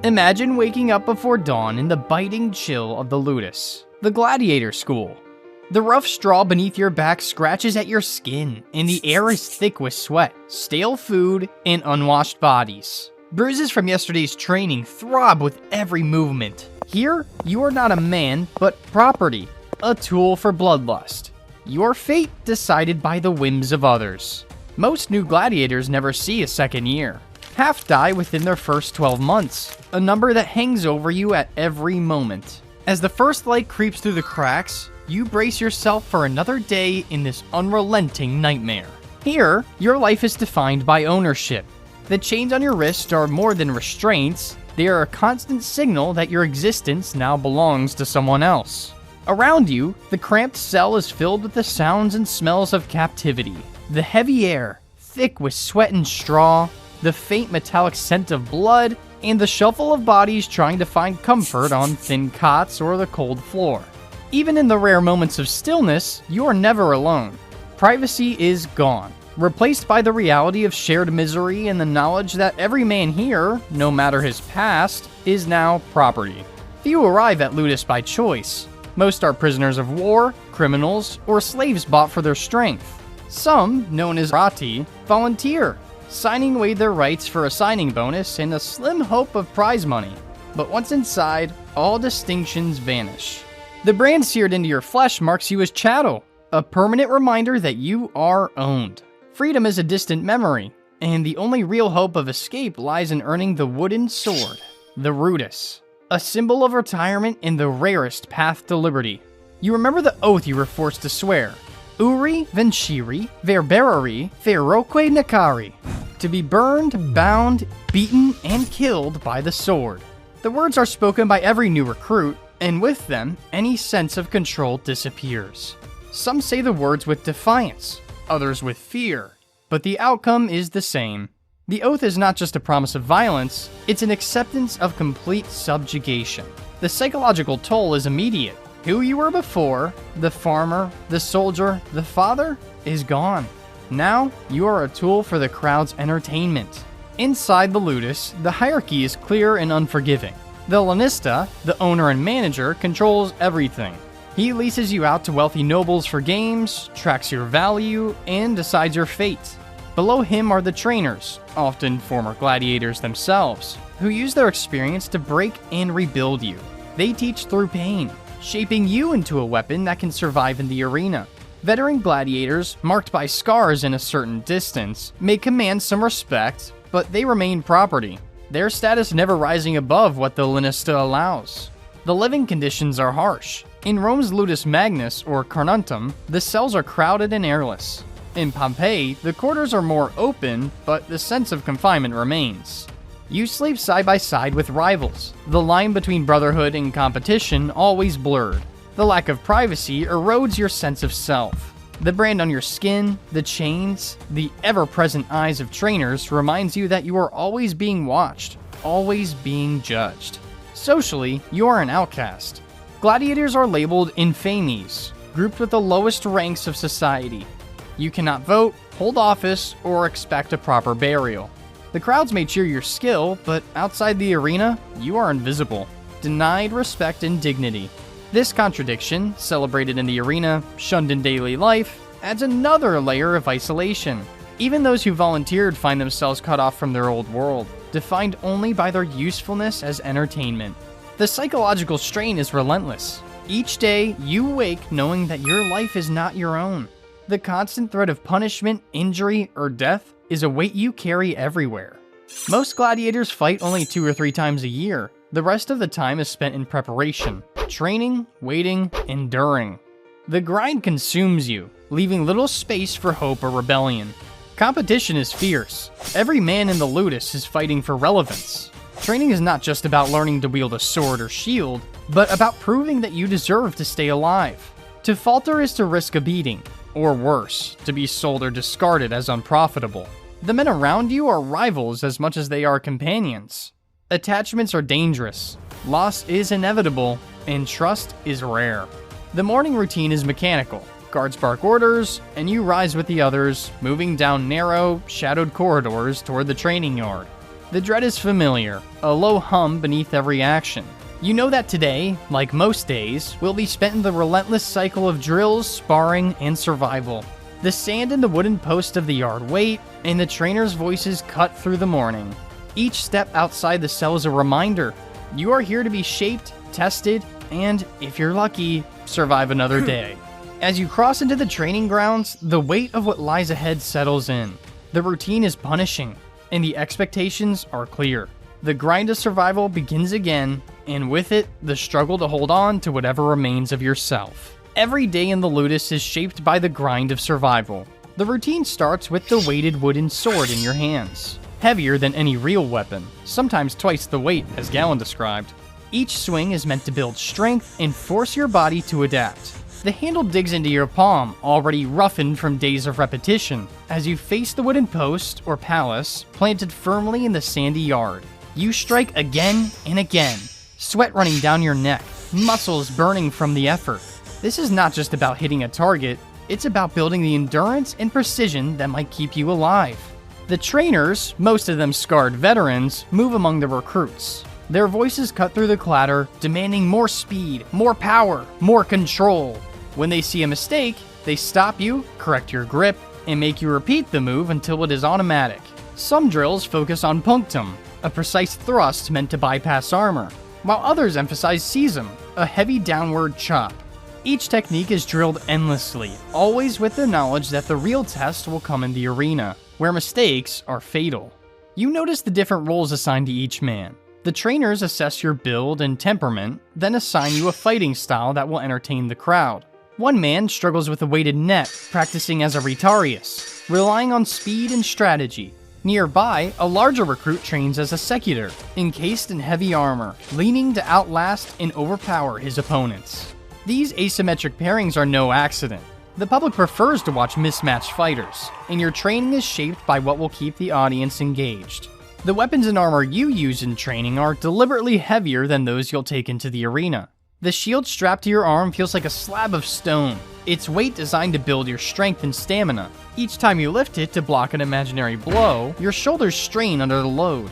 Imagine waking up before dawn in the biting chill of the Ludus, the Gladiator school. The rough straw beneath your back scratches at your skin, and the air is thick with sweat, stale food, and unwashed bodies. Bruises from yesterday's training throb with every movement. Here, you are not a man, but property, a tool for bloodlust. Your fate decided by the whims of others. Most new gladiators never see a second year. Half die within their first 12 months, a number that hangs over you at every moment. As the first light creeps through the cracks, you brace yourself for another day in this unrelenting nightmare. Here, your life is defined by ownership. The chains on your wrist are more than restraints, they are a constant signal that your existence now belongs to someone else. Around you, the cramped cell is filled with the sounds and smells of captivity. The heavy air, thick with sweat and straw, the faint metallic scent of blood, and the shuffle of bodies trying to find comfort on thin cots or the cold floor. Even in the rare moments of stillness, you are never alone. Privacy is gone, replaced by the reality of shared misery and the knowledge that every man here, no matter his past, is now property. Few arrive at Ludus by choice. Most are prisoners of war, criminals, or slaves bought for their strength. Some, known as rati, volunteer, signing away their rights for a signing bonus and a slim hope of prize money. But once inside, all distinctions vanish. The brand seared into your flesh marks you as chattel, a permanent reminder that you are owned. Freedom is a distant memory, and the only real hope of escape lies in earning the wooden sword, the Ludus, a symbol of retirement and the rarest path to liberty. You remember the oath you were forced to swear, Uri Venciri Verberari Feroque Nakari, to be burned, bound, beaten, and killed by the sword. The words are spoken by every new recruit, and with them, any sense of control disappears. Some say the words with defiance, others with fear, but the outcome is the same. The oath is not just a promise of violence, it's an acceptance of complete subjugation. The psychological toll is immediate. Who you were before, the farmer, the soldier, the father, is gone. Now, you are a tool for the crowd's entertainment. Inside the Ludus, the hierarchy is clear and unforgiving. The Lanista, the owner and manager, controls everything. He leases you out to wealthy nobles for games, tracks your value, and decides your fate. Below him are the trainers, often former gladiators themselves, who use their experience to break and rebuild you. They teach through pain, shaping you into a weapon that can survive in the arena. Veteran gladiators, marked by scars in a certain distance, may command some respect, but they remain property, their status never rising above what the Lanista allows. The living conditions are harsh. In Rome's Ludus Magnus, or Carnuntum, the cells are crowded and airless. In Pompeii, the quarters are more open, but the sense of confinement remains. You sleep side by side with rivals, the line between brotherhood and competition always blurred. The lack of privacy erodes your sense of self. The brand on your skin, the chains, the ever-present eyes of trainers reminds you that you are always being watched, always being judged. Socially, you are an outcast. Gladiators are labeled infames, grouped with the lowest ranks of society. You cannot vote, hold office, or expect a proper burial. The crowds may cheer your skill, but outside the arena, you are invisible, denied respect and dignity. This contradiction, celebrated in the arena, shunned in daily life, adds another layer of isolation. Even those who volunteered find themselves cut off from their old world, defined only by their usefulness as entertainment. The psychological strain is relentless. Each day, you wake knowing that your life is not your own. The constant threat of punishment, injury, or death is a weight you carry everywhere. Most gladiators fight only 2 or 3 times a year. The rest of the time is spent in preparation, training, waiting, enduring. The grind consumes you, leaving little space for hope or rebellion. Competition is fierce. Every man in the Ludus is fighting for relevance. Training is not just about learning to wield a sword or shield, but about proving that you deserve to stay alive. To falter is to risk a beating, or worse, to be sold or discarded as unprofitable. The men around you are rivals as much as they are companions. Attachments are dangerous, loss is inevitable, and trust is rare. The morning routine is mechanical. Guards bark orders, and you rise with the others, moving down narrow, shadowed corridors toward the training yard. The dread is familiar, a low hum beneath every action. You know that today, like most days, will be spent in the relentless cycle of drills, sparring, and survival. The sand and the wooden post of the yard wait, and the trainer's voices cut through the morning. Each step outside the cell is a reminder. You are here to be shaped, tested, and, if you're lucky, survive another day. As you cross into the training grounds, the weight of what lies ahead settles in. The routine is punishing, and the expectations are clear. The grind of survival begins again, and with it, the struggle to hold on to whatever remains of yourself. Every day in the Ludus is shaped by the grind of survival. The routine starts with the weighted wooden sword in your hands, heavier than any real weapon, sometimes twice the weight, as Gallon described. Each swing is meant to build strength and force your body to adapt. The handle digs into your palm, already roughened from days of repetition, as you face the wooden post, or palace, planted firmly in the sandy yard. You strike again and again, sweat running down your neck, muscles burning from the effort. This is not just about hitting a target, it's about building the endurance and precision that might keep you alive. The trainers, most of them scarred veterans, move among the recruits. Their voices cut through the clatter, demanding more speed, more power, more control. When they see a mistake, they stop you, correct your grip, and make you repeat the move until it is automatic. Some drills focus on punctum, a precise thrust meant to bypass armor, while others emphasize sesum, a heavy downward chop. Each technique is drilled endlessly, always with the knowledge that the real test will come in the arena, where mistakes are fatal. You notice the different roles assigned to each man. The trainers assess your build and temperament, then assign you a fighting style that will entertain the crowd. One man struggles with a weighted net, practicing as a Retarius, relying on speed and strategy. Nearby, a larger recruit trains as a Secutor, encased in heavy armor, leaning to outlast and overpower his opponents. These asymmetric pairings are no accident. The public prefers to watch mismatched fighters, and your training is shaped by what will keep the audience engaged. The weapons and armor you use in training are deliberately heavier than those you'll take into the arena. The shield strapped to your arm feels like a slab of stone, its weight designed to build your strength and stamina. Each time you lift it to block an imaginary blow, your shoulders strain under the load.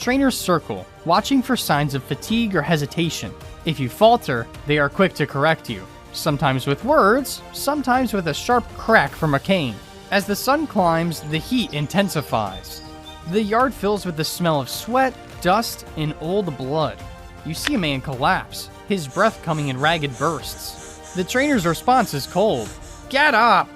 Trainers circle, watching for signs of fatigue or hesitation. If you falter, they are quick to correct you, sometimes with words, sometimes with a sharp crack from a cane. As the sun climbs, the heat intensifies. The yard fills with the smell of sweat, dust, and old blood. You see a man collapse, his breath coming in ragged bursts. The trainer's response is cold. Get up!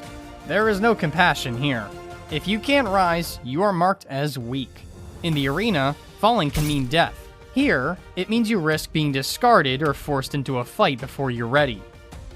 There is no compassion here. If you can't rise, you are marked as weak. In the arena, falling can mean death. Here, it means you risk being discarded or forced into a fight before you're ready.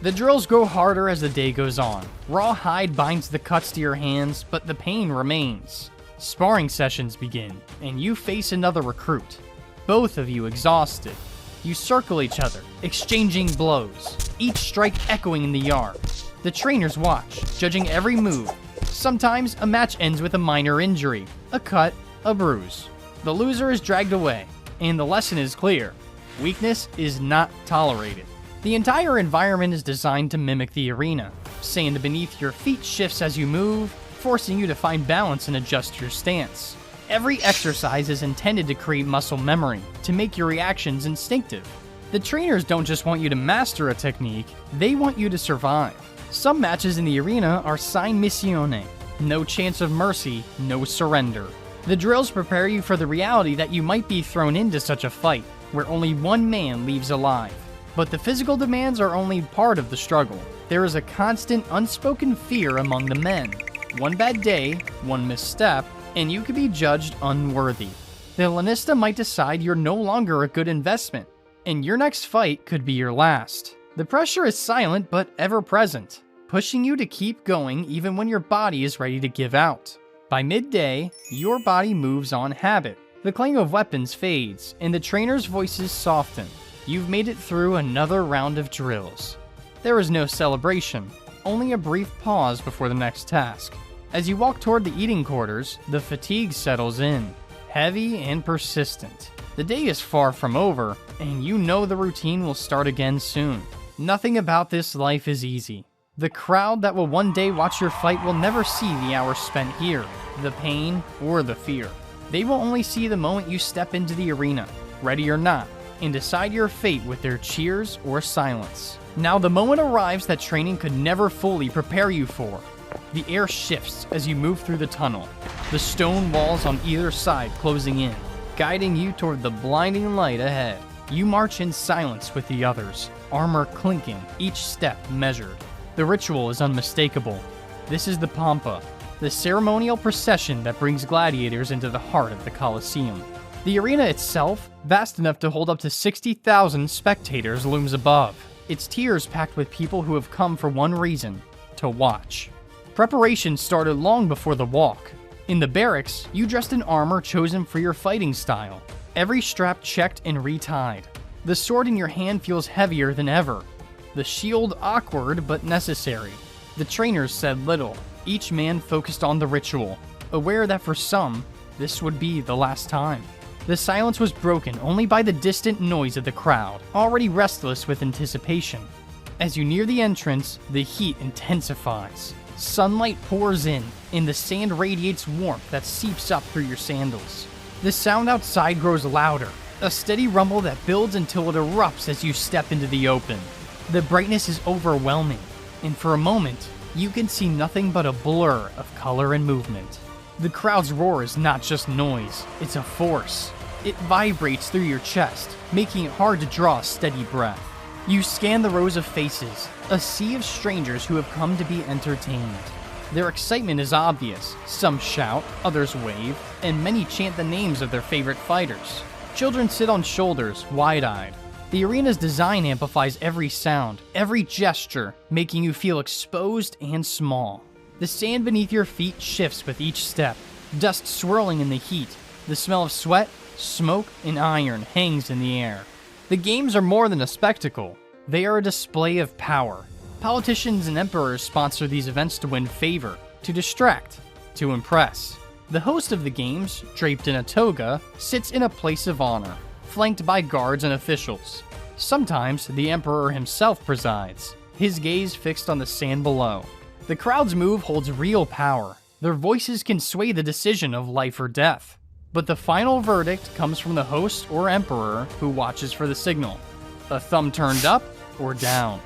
The drills grow harder as the day goes on. Raw hide binds the cuts to your hands, but the pain remains. Sparring sessions begin, and you face another recruit. Both of you exhausted. You circle each other, exchanging blows, each strike echoing in the yard. The trainers watch, judging every move. Sometimes a match ends with a minor injury, a cut, a bruise. The loser is dragged away, and the lesson is clear. Weakness is not tolerated. The entire environment is designed to mimic the arena. Sand beneath your feet shifts as you move, forcing you to find balance and adjust your stance. Every exercise is intended to create muscle memory, to make your reactions instinctive. The trainers don't just want you to master a technique, they want you to survive. Some matches in the arena are sine missione, no chance of mercy, no surrender. The drills prepare you for the reality that you might be thrown into such a fight, where only one man leaves alive. But the physical demands are only part of the struggle. There is a constant, unspoken fear among the men. One bad day, one misstep, and you could be judged unworthy. The Lanista might decide you're no longer a good investment, and your next fight could be your last. The pressure is silent but ever present, pushing you to keep going even when your body is ready to give out. By midday, your body moves on habit. The clang of weapons fades, and the trainer's voices soften. You've made it through another round of drills. There is no celebration, only a brief pause before the next task. As you walk toward the eating quarters, the fatigue settles in, heavy and persistent. The day is far from over, and you know the routine will start again soon. Nothing about this life is easy. The crowd that will one day watch your fight will never see the hours spent here, the pain or the fear. They will only see the moment you step into the arena, ready or not, and decide your fate with their cheers or silence. Now the moment arrives that training could never fully prepare you for. The air shifts as you move through the tunnel, the stone walls on either side closing in, guiding you toward the blinding light ahead. You march in silence with the others, armor clinking, each step measured. The ritual is unmistakable. This is the Pampa, the ceremonial procession that brings gladiators into the heart of the Colosseum. The arena itself, vast enough to hold up to 60,000 spectators, looms above, its tiers packed with people who have come for one reason: to watch. Preparation started long before the walk. In the barracks, you dressed in armor chosen for your fighting style, every strap checked and retied. The sword in your hand feels heavier than ever, the shield awkward but necessary. The trainers said little, each man focused on the ritual, aware that for some, this would be the last time. The silence was broken only by the distant noise of the crowd, already restless with anticipation. As you near the entrance, the heat intensifies. Sunlight pours in, and the sand radiates warmth that seeps up through your sandals. The sound outside grows louder, a steady rumble that builds until it erupts as you step into the open. The brightness is overwhelming, and for a moment, you can see nothing but a blur of color and movement. The crowd's roar is not just noise, it's a force. It vibrates through your chest, making it hard to draw a steady breath. You scan the rows of faces, a sea of strangers who have come to be entertained. Their excitement is obvious. Some shout, others wave, and many chant the names of their favorite fighters. Children sit on shoulders, wide-eyed. The arena's design amplifies every sound, every gesture, making you feel exposed and small. The sand beneath your feet shifts with each step, dust swirling in the heat. The smell of sweat, smoke, and iron hangs in the air. The games are more than a spectacle. They are a display of power. Politicians and emperors sponsor these events to win favor, to distract, to impress. The host of the games, draped in a toga, sits in a place of honor, flanked by guards and officials. Sometimes the emperor himself presides, his gaze fixed on the sand below. The crowd's move holds real power. Their voices can sway the decision of life or death. But the final verdict comes from the host or emperor who watches for the signal. A thumb turned up or down.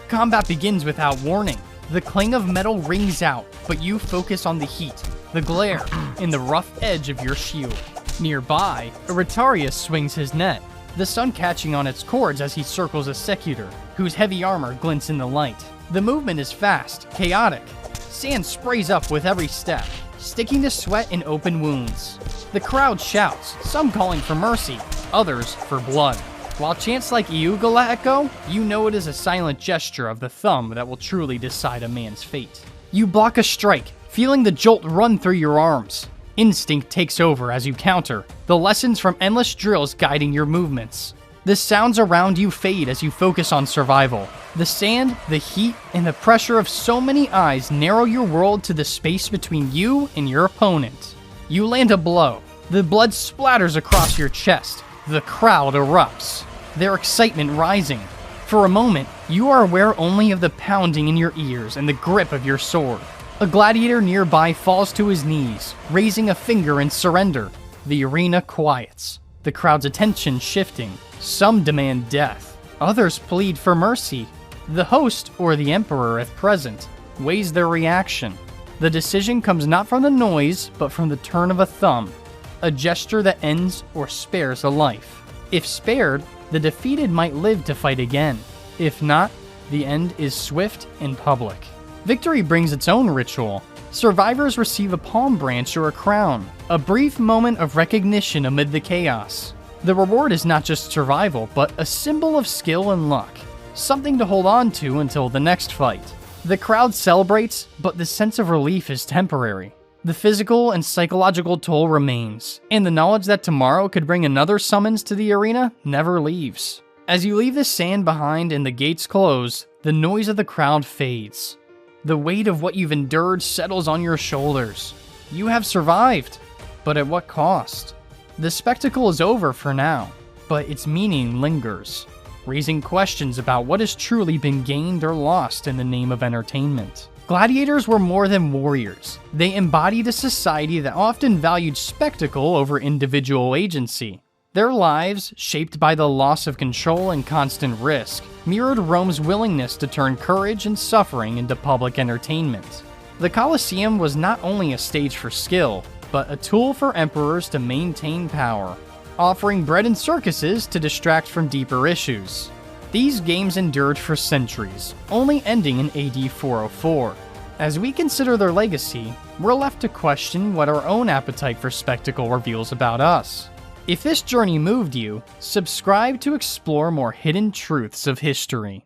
Combat begins without warning. The clang of metal rings out, but you focus on the heat, the glare, and the rough edge of your shield. Nearby, Aretarius swings his net, the sun catching on its cords as he circles a secutor, whose heavy armor glints in the light. The movement is fast, chaotic. Sand sprays up with every step, sticking to sweat and open wounds. The crowd shouts, some calling for mercy, others for blood. While chants like Iugala echo, you know it is a silent gesture of the thumb that will truly decide a man's fate. You block a strike, feeling the jolt run through your arms. Instinct takes over as you counter, the lessons from endless drills guiding your movements. The sounds around you fade as you focus on survival. The sand, the heat, and the pressure of so many eyes narrow your world to the space between you and your opponent. You land a blow. The blood splatters across your chest. The crowd erupts, their excitement rising. For a moment, you are aware only of the pounding in your ears and the grip of your sword. A gladiator nearby falls to his knees, raising a finger in surrender. The arena quiets, the crowd's attention shifting. Some demand death, others plead for mercy. The host, or the emperor if present, weighs their reaction. The decision comes not from the noise, but from the turn of a thumb, a gesture that ends or spares a life. If spared, the defeated might live to fight again. If not, the end is swift and public. Victory brings its own ritual. Survivors receive a palm branch or a crown, a brief moment of recognition amid the chaos. The reward is not just survival, but a symbol of skill and luck, something to hold on to until the next fight. The crowd celebrates, but the sense of relief is temporary. The physical and psychological toll remains, and the knowledge that tomorrow could bring another summons to the arena never leaves. As you leave the sand behind and the gates close, the noise of the crowd fades. The weight of what you've endured settles on your shoulders. You have survived, but at what cost? The spectacle is over for now, but its meaning lingers, raising questions about what has truly been gained or lost in the name of entertainment. Gladiators were more than warriors. They embodied a society that often valued spectacle over individual agency. Their lives, shaped by the loss of control and constant risk, mirrored Rome's willingness to turn courage and suffering into public entertainment. The Colosseum was not only a stage for skill, but a tool for emperors to maintain power, offering bread and circuses to distract from deeper issues. These games endured for centuries, only ending in AD 404. As we consider their legacy, we're left to question what our own appetite for spectacle reveals about us. If this journey moved you, subscribe to explore more hidden truths of history.